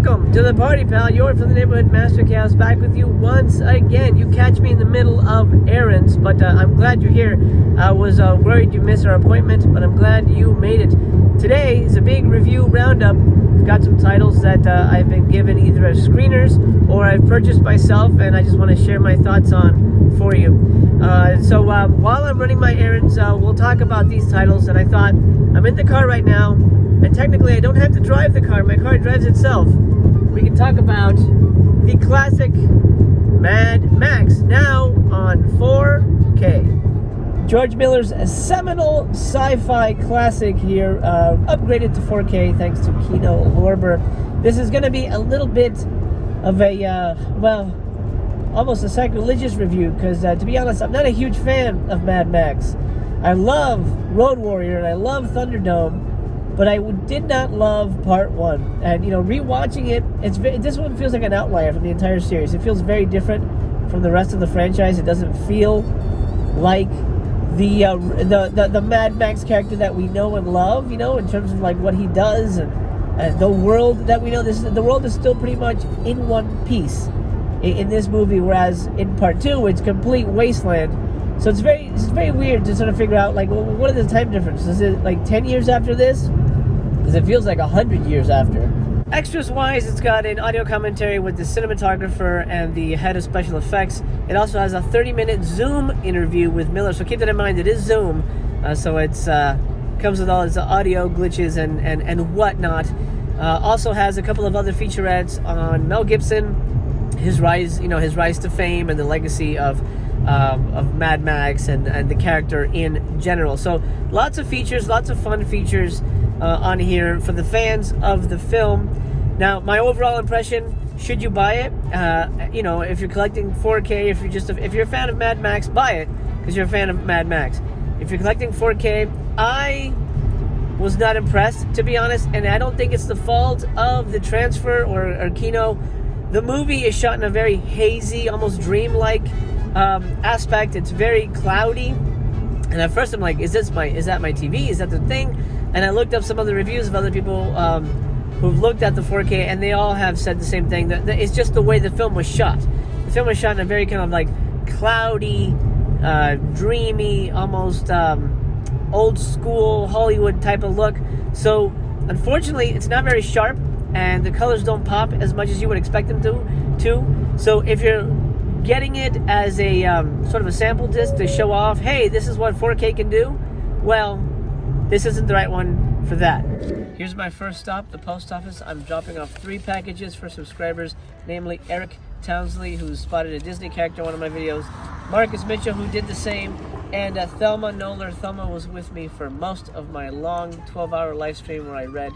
Welcome to the party, pal. You're from the neighborhood Master Chaos, back with you once again. You catch me in the middle of errands, but I'm glad you're here. I was worried you missed our appointment, but I'm glad you made it. Today is a big review roundup. We've got some titles that I've been given either as screeners or I've purchased myself, and I just want to share my thoughts on for you. So while I'm running my errands, we'll talk about these titles, and I thought, I'm in the car right now, and technically I don't have to drive the car. My car drives itself. We can talk about the classic Mad Max, now on 4K. George Miller's seminal sci-fi classic here, upgraded to 4K thanks to Kino Lorber. This is going to be a little bit of a, well, almost a sacrilegious review, because to be honest, I'm not a huge fan of Mad Max. I love Road Warrior and I love Thunderdome, but I did not love Part 1. And, you know, rewatching it, this one feels like an outlier from the entire series. It feels very different from the rest of the franchise. It doesn't feel like the Mad Max character that we know and love, you know, in terms of like what he does and the world that we know. The world is still pretty much in one piece in this movie, whereas in Part 2 it's complete wasteland. So it's very weird to sort of figure out, like, well, what are the time differences? Is it like 10 years after this? Because it feels like 100 years after. Extras wise, it's got an audio commentary with the cinematographer and the head of special effects. It also has a 30-minute Zoom interview with Miller, so keep that in mind. It is Zoom, so it's comes with all its audio glitches and whatnot. Also has a couple of other featurettes on Mel Gibson, his rise to fame, and the legacy of Mad Max and the character in general. So lots of features, lots of fun features on here for the fans of the film. Now, my overall impression: should you buy it? You know, if you're collecting 4K, if you're a fan of Mad Max, buy it because you're a fan of Mad Max. If you're collecting 4K, I was not impressed, to be honest, and I don't think it's the fault of the transfer or Kino. The movie is shot in a very hazy, almost dreamlike aspect. It's very cloudy, and at first I'm like, is that my TV? Is that the thing? And I looked up some other reviews of other people who've looked at the 4K, and they all have said the same thing, that it's just the way the film was shot. The film was shot in a very kind of like cloudy, dreamy, almost old school Hollywood type of look. So unfortunately, it's not very sharp, and the colors don't pop as much as you would expect them to. So if you're getting it as a sort of a sample disc to show off, hey, this is what 4K can do, well, this isn't the right one for that. Here's my first stop, the post office. I'm dropping off 3 packages for subscribers, namely Eric Townsley, who spotted a Disney character in one of my videos, Marcus Mitchell, who did the same, and Thelma Noller. Thelma was with me for most of my long 12-hour live stream where I read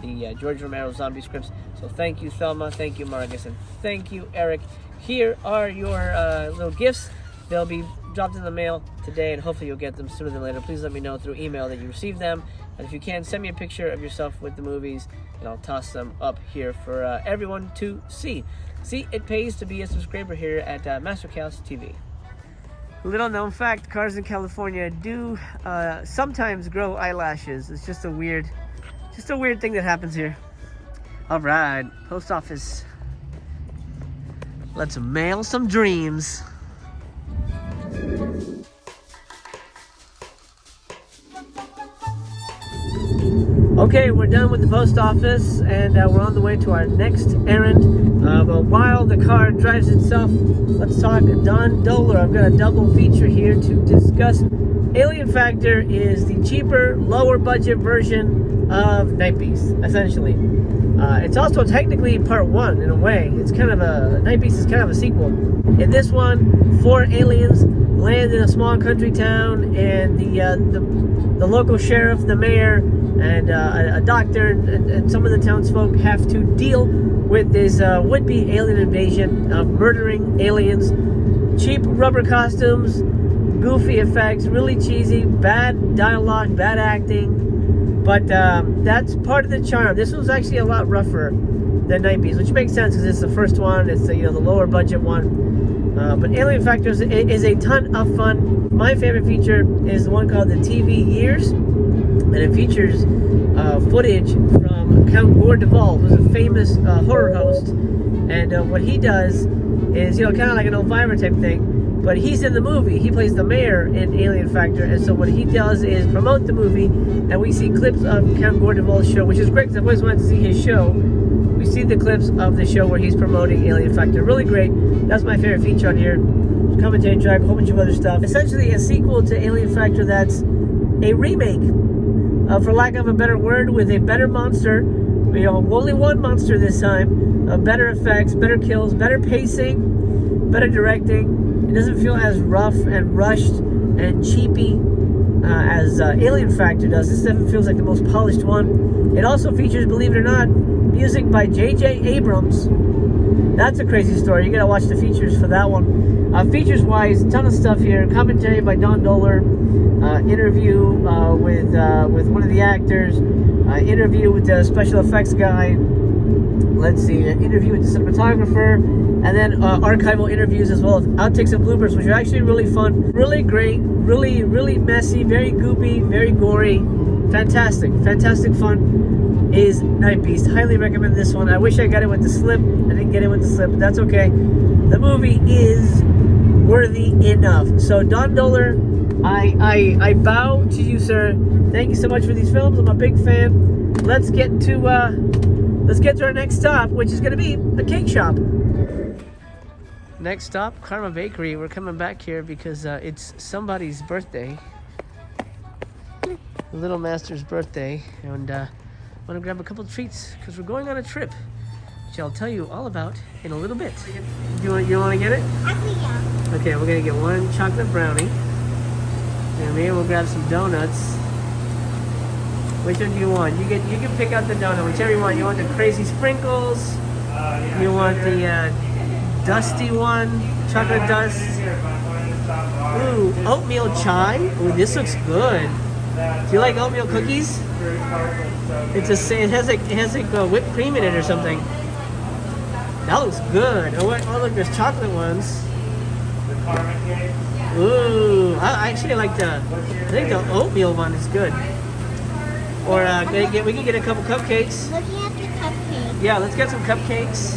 the George Romero zombie scripts. So thank you, Thelma, thank you, Marcus, and thank you, Eric. Here are your little gifts. They'll be dropped in the mail today, and hopefully you'll get them sooner than later. Please let me know through email that you received them, and if you can, send me a picture of yourself with the movies, and I'll toss them up here for everyone to see. See, it pays to be a subscriber here at Master Chaos TV. Little known fact: cars in California do sometimes grow eyelashes. It's just a weird thing that happens here. All right, post office. Let's mail some dreams. Okay, we're done with the post office, and we're on the way to our next errand. But while the car drives itself, let's talk Don Doler. I've got a double feature here to discuss. Alien Factor is the cheaper, lower budget version of Night Beast, essentially. It's also technically part 1 in a way. It's kind of Night Beast is kind of a sequel. In this one, 4 aliens land in a small country town, and the local sheriff, the mayor, and a doctor and some of the townsfolk have to deal with this would-be alien invasion of murdering aliens. Cheap rubber costumes, goofy effects, really cheesy, bad dialogue, bad acting. But that's part of the charm. This one's actually a lot rougher than Night Beast, which makes sense because it's the first one. It's the lower budget one. But Alien Factor is a ton of fun. My favorite feature is the one called the TV Years, and it features footage from Count Duvall, who's a famous horror host, and what he does is, you know, kind of like an Elvira type thing, but he's in the movie. He plays the mayor in Alien Factor, and so what he does is promote the movie, and we see clips of Count Duvall's show, which is great because I've always wanted to see his show. We see the clips of the show where he's promoting Alien Factor. Really great. That's my favorite feature on here. Commentary track, a whole bunch of other stuff. Essentially a sequel to Alien Factor that's a remake, for lack of a better word, with a better monster. You know, only one monster this time. Better effects, better kills, better pacing, better directing. It doesn't feel as rough and rushed and cheapy as Alien Factor does. This definitely feels like the most polished one. It also features, believe it or not, music by J.J. Abrams. That's a crazy story. You gotta watch the features for that one. Features-wise, a ton of stuff here. Commentary by Don Doler. Interview with one of the actors. Interview with the special effects guy. Let's see, an interview with the cinematographer. And then archival interviews as well as outtakes and bloopers, which are actually really fun. Really great. Really, really messy. Very goopy. Very gory. Fantastic. Fantastic fun. Is Night Beast. Highly recommend this one. I wish I got it with the slip. I didn't get it with the slip, but that's okay. The movie is worthy enough. So Don Doler, I bow to you, sir. Thank you so much for these films. I'm a big fan. Let's get to our next stop, which is going to be a cake shop. Next stop, Karma Bakery. We're coming back here because it's somebody's birthday. Little Master's birthday, and I want to grab a couple of treats because we're going on a trip, which I'll tell you all about in a little bit. You want to get it? Yeah. Okay, we're gonna get one chocolate brownie, and maybe we'll grab some donuts. Which one do you want? You can pick out the donut, whichever you want. You want the crazy sprinkles? You want the dusty one, chocolate dust? Ooh, oatmeal chai. Ooh, this looks good. Do you like oatmeal cookies? It has like whipped cream in it or something. That looks good. Oh look, there's chocolate ones. Ooh, I actually like I think the oatmeal one is good. Or we can get a couple cupcakes. Looking at the cupcakes. Yeah, let's get some cupcakes.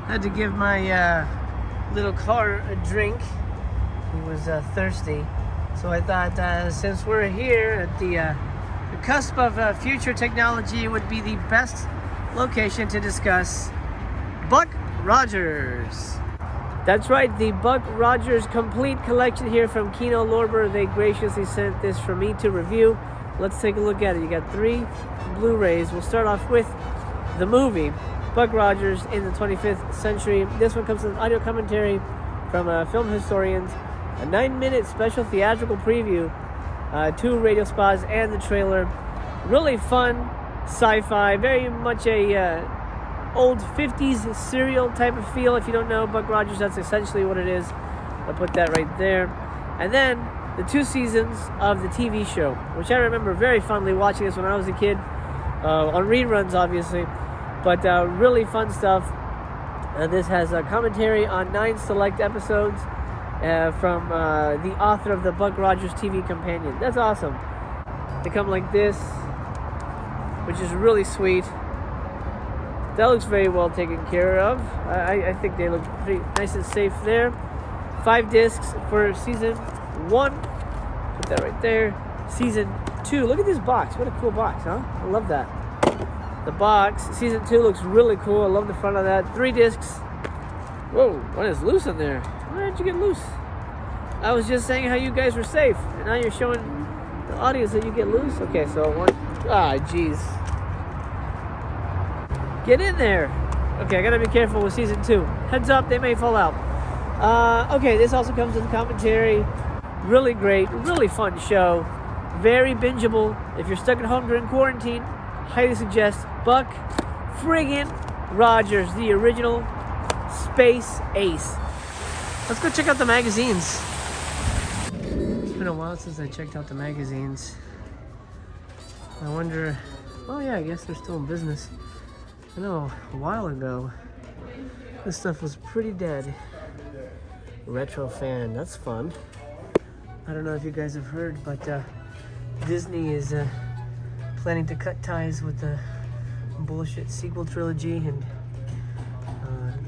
I had to give my little car a drink. He was thirsty. So I thought since we're here at the cusp of future technology, it would be the best location to discuss Buck Rogers. That's right, the Buck Rogers complete collection here from Kino Lorber. They graciously sent this for me to review. Let's take a look at it. You got 3 Blu-rays. We'll start off with the movie, Buck Rogers in the 25th Century. This one comes with audio commentary from film historians, a 9-minute special theatrical preview, 2 radio spots, and the trailer. Really fun sci-fi, very much a old 50s serial type of feel. If you don't know Buck Rogers, that's essentially what it is. I'll put that right there. And then the 2 seasons of the TV show, which I remember very fondly watching this when I was a kid, on reruns obviously, but really fun stuff. This has a commentary on 9 select episodes from the author of the Buck Rogers TV Companion. That's awesome. They come like this, which is really sweet. That looks very well taken care of. I think they look pretty nice and safe there. 5 discs for season 1. Put that right there. Season 2. Look at this box. What a cool box, huh? I love that. The box. Season 2 looks really cool. I love the front of that. 3 discs. Whoa, what is loose in there? Where did you get loose? I was just saying how you guys were safe, and now you're showing the audience that you get loose. Okay, so one. Ah, jeez. Get in there. Okay, I gotta be careful with season 2. Heads up, they may fall out. Okay, this also comes with commentary. Really great, really fun show. Very bingeable. If you're stuck at home during quarantine, highly suggest Buck friggin' Rogers, the original space ace. Let's go check out the magazines. It's been a while since I checked out the magazines. I wonder, oh yeah, I guess they're still in business. I know, a while ago, this stuff was pretty dead. Retro fan, that's fun. I don't know if you guys have heard, but Disney is planning to cut ties with the bullshit sequel trilogy, and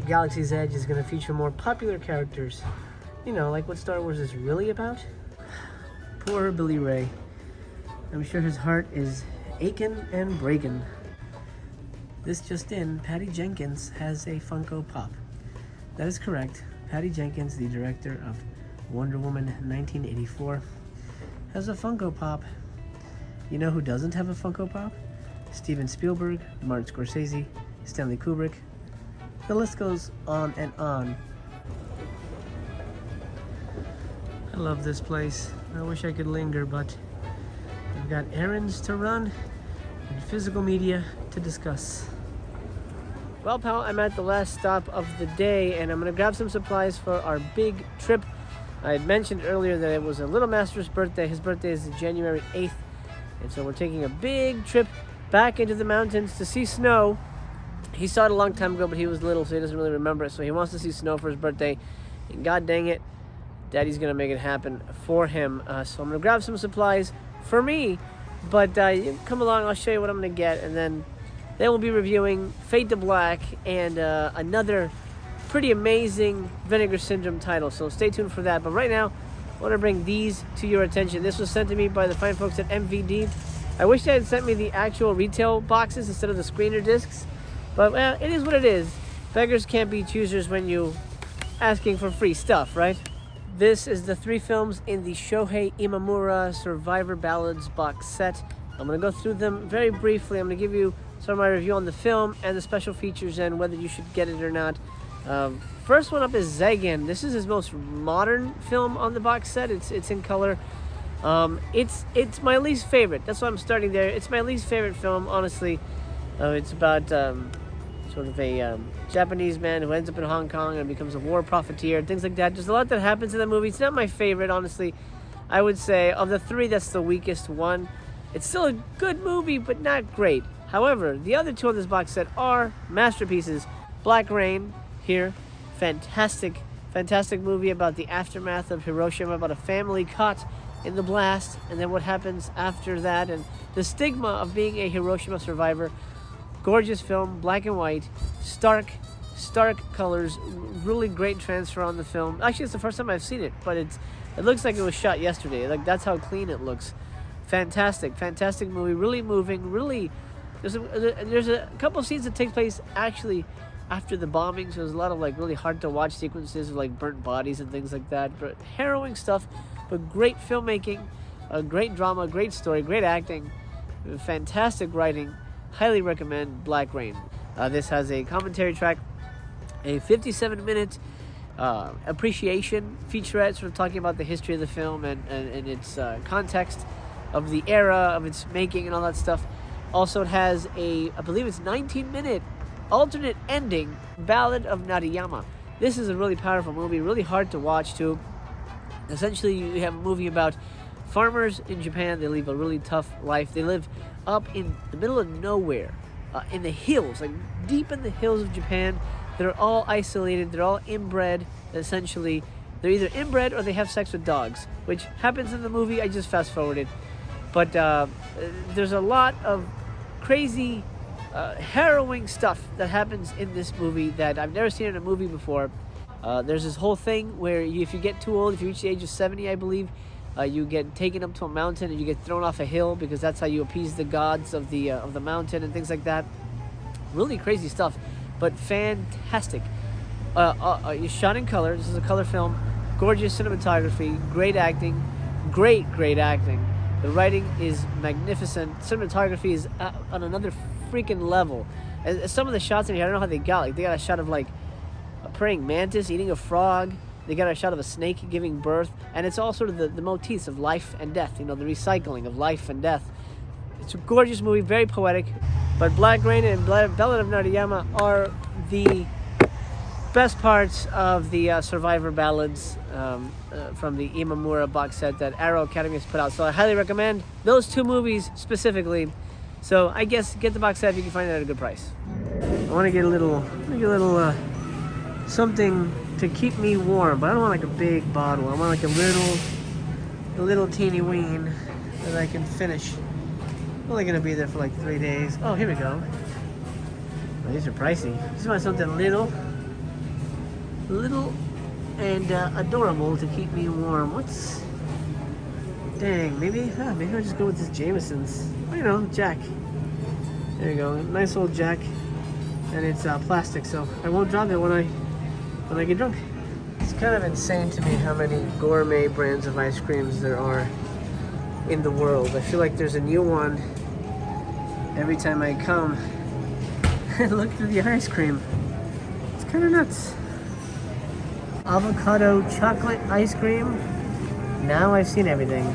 Galaxy's Edge is going to feature more popular characters. You know, like what Star Wars is really about. Poor Billy Ray. I'm sure his heart is aching and breaking. This just in, Patty Jenkins has a Funko Pop. That is correct. Patty Jenkins, the director of Wonder Woman 1984, has a Funko Pop. You know who doesn't have a Funko Pop? Steven Spielberg, Martin Scorsese, Stanley Kubrick. The list goes on and on. I love this place. I wish I could linger, but I've got errands to run and physical media to discuss. Well, pal, I'm at the last stop of the day, and I'm going to grab some supplies for our big trip. I had mentioned earlier that it was a little master's birthday. His birthday is January 8th, and so we're taking a big trip back into the mountains to see snow. He saw it a long time ago, but he was little, so he doesn't really remember it. So he wants to see snow for his birthday, and god dang it, Daddy's going to make it happen for him. So I'm going to grab some supplies for me, but you come along, I'll show you what I'm going to get, and then we'll be reviewing Fade to Black and another pretty amazing Vinegar Syndrome title, so stay tuned for that. But right now, I want to bring these to your attention. This was sent to me by the fine folks at MVD. I wish they had sent me the actual retail boxes instead of the screener discs, but well, it is what it is. Beggars can't be choosers when you asking for free stuff, right? This is the 3 films in the Shohei Imamura Survivor Ballads box set. I'm going to go through them very briefly. I'm going to give you some of my review on the film and the special features and whether you should get it or not. First one up is Zagan. This is his most modern film on the box set. It's in color. It's my least favorite. That's why I'm starting there. It's my least favorite film, honestly. It's about sort of a Japanese man who ends up in Hong Kong and becomes a war profiteer, things like that. There's a lot that happens in the movie. It's not my favorite, honestly. I would say of the 3, that's the weakest one. It's still a good movie, but not great. However, the other 2 on this box set are masterpieces. Black Rain, here, fantastic movie about the aftermath of Hiroshima, about a family caught in the blast, and then what happens after that, and the stigma of being a Hiroshima survivor. Gorgeous film, black and white, stark colors, really great transfer on the film. Actually, it's the first time I've seen it, but it looks like it was shot yesterday. Like, that's how clean it looks. Fantastic movie, really moving, really. There's a couple scenes that take place actually after the bombing, so there's a lot of like really hard to watch sequences of like burnt bodies and things like that, but harrowing stuff, but great filmmaking, great drama, great story, great acting, fantastic writing. Highly recommend Black Rain. This has a commentary track, a 57-minute appreciation featurette, sort of talking about the history of the film and its context of the era of its making and all that stuff. Also, it has I believe it's 19-minute alternate ending, Ballad of Nadayama. This is a really powerful movie, really hard to watch too. Essentially, you have a movie about farmers in Japan. They live a really tough life. They live up in the middle of nowhere, in the hills, like deep in the hills of Japan. They're all isolated. They're all inbred, essentially. They're either inbred or they have sex with dogs, which happens in the movie. I just fast-forwarded. But there's a lot of crazy, harrowing stuff that happens in this movie that I've never seen in a movie before. There's this whole thing where if you get too old, if you reach the age of 70, I believe, you get taken up to a mountain and you get thrown off a hill because that's how you appease the gods of the mountain and things like that. Really crazy stuff, but fantastic. It's shot in color. This is a color film. Gorgeous cinematography, great acting, great acting. The writing is magnificent. Cinematography is on another freaking level. And some of the shots in here, I don't know how they got. Like, they got a shot of like a praying mantis eating a frog. They got a shot of a snake giving birth, and it's all sort of the motifs of life and death. You know, the recycling of life and death. It's a gorgeous movie, very poetic. But Black Rain and Ballad of Nadayama are the best parts of the Survivor Ballads from the Imamura box set that Arrow Academy has put out. So I highly recommend those 2 movies specifically. So I guess get the box set if you can find it at a good price. I want to get a little something to keep me warm, but I don't want like a big bottle. I want like a little teeny ween that I can finish Only gonna be there for like 3 days. Oh, here we go. Oh, these are pricey. Just want something little and adorable to keep me warm. What's... Dang, maybe I'll just go with this Jameson's. Oh, you know, Jack. There you go, nice old Jack. And it's plastic, so I won't drop it when I get drunk. It's kind of insane to me how many gourmet brands of ice creams there are in the world. I feel like there's a new one every time I come and look through the ice cream. It's kind of nuts. Avocado chocolate ice cream. Now I've seen everything.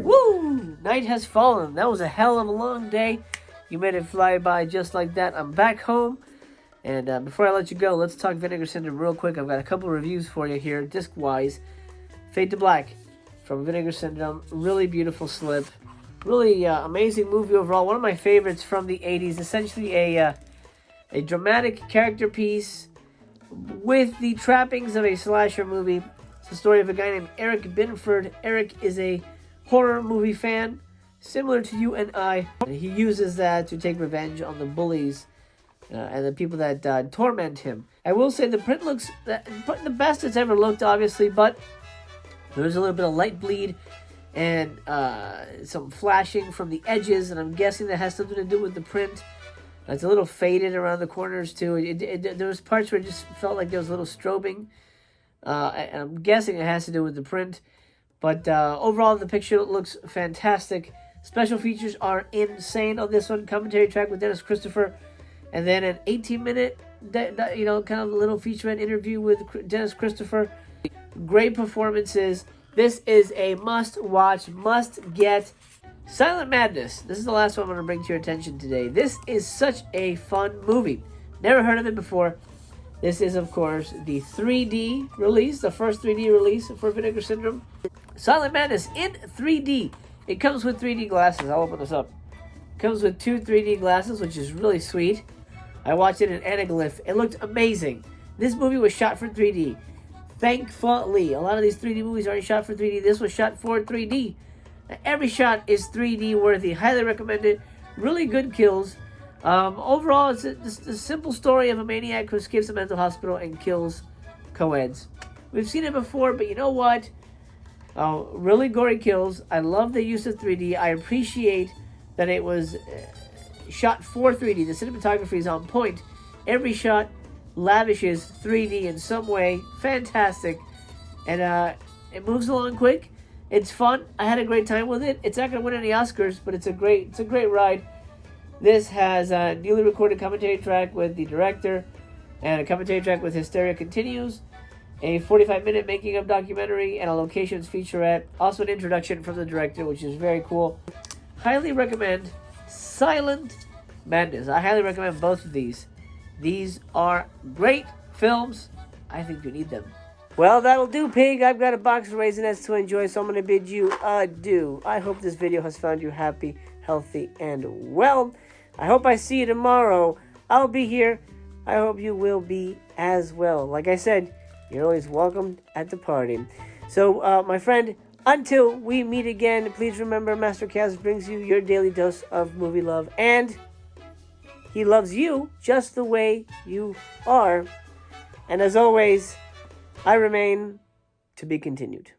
Woo! Night has fallen. That was a hell of a long day. You made it fly by just like that. I'm back home. And before I let you go, let's talk Vinegar Syndrome real quick. I've got a couple reviews for you here, disc-wise. Fade to Black from Vinegar Syndrome. Really beautiful slip. Really amazing movie overall. One of my favorites from the 80s. Essentially a dramatic character piece with the trappings of a slasher movie. It's the story of a guy named Eric Binford. Eric is a horror movie fan, similar to you and I. And he uses that to take revenge on the bullies and the people that torment him. I will say the print looks the best it's ever looked, obviously, but there's a little bit of light bleed and some flashing from the edges, and I'm guessing that has something to do with the print. It's a little faded around the corners too. There was parts where it just felt like there was a little strobing, and I'm guessing it has to do with the print. But overall, the picture looks fantastic. Special features are insane on this one. Commentary track with Dennis Christopher, and then an 18-minute, kind of little featurette interview with Dennis Christopher. Great performances. This is a must-watch, must-get. Silent Madness. This is the last one I'm going to bring to your attention today. This is such a fun movie. Never heard of it before. This is, of course, the 3D release, the first 3D release for Vinegar Syndrome. Silent Madness in 3D. It comes with 3D glasses. I'll open this up. It comes with 2 3D glasses, which is really sweet. I watched it in Anaglyph. It looked amazing. This movie was shot for 3D. Thankfully, a lot of these 3D movies aren't shot for 3D. This was shot for 3D. Every shot is 3D worthy. Highly recommended. Really good kills. Overall, it's a simple story of a maniac who escapes a mental hospital and kills co-eds. We've seen it before, but you know what? Really gory kills. I love the use of 3D. I appreciate that it was shot for 3D. The cinematography is on point. Every shot lavishes 3D in some way. Fantastic. And it moves along quick. It's fun. I had a great time with it. It's not going to win any Oscars, but it's a great ride. This has a newly recorded commentary track with the director and a commentary track with Hysteria Continues, a 45-minute making of documentary, and a locations featurette. Also an introduction from the director, which is very cool. Highly recommend Silent Madness. I highly recommend both of these. These are great films. I think you need them. Well, that'll do, pig. I've got a box of Raisinets to enjoy, so I'm going to bid you adieu. I hope this video has found you happy, healthy, and well. I hope I see you tomorrow. I'll be here. I hope you will be as well. Like I said, you're always welcome at the party. So, my friend, until we meet again, please remember Master Chaos brings you your daily dose of movie love, and he loves you just the way you are. And as always, I remain to be continued.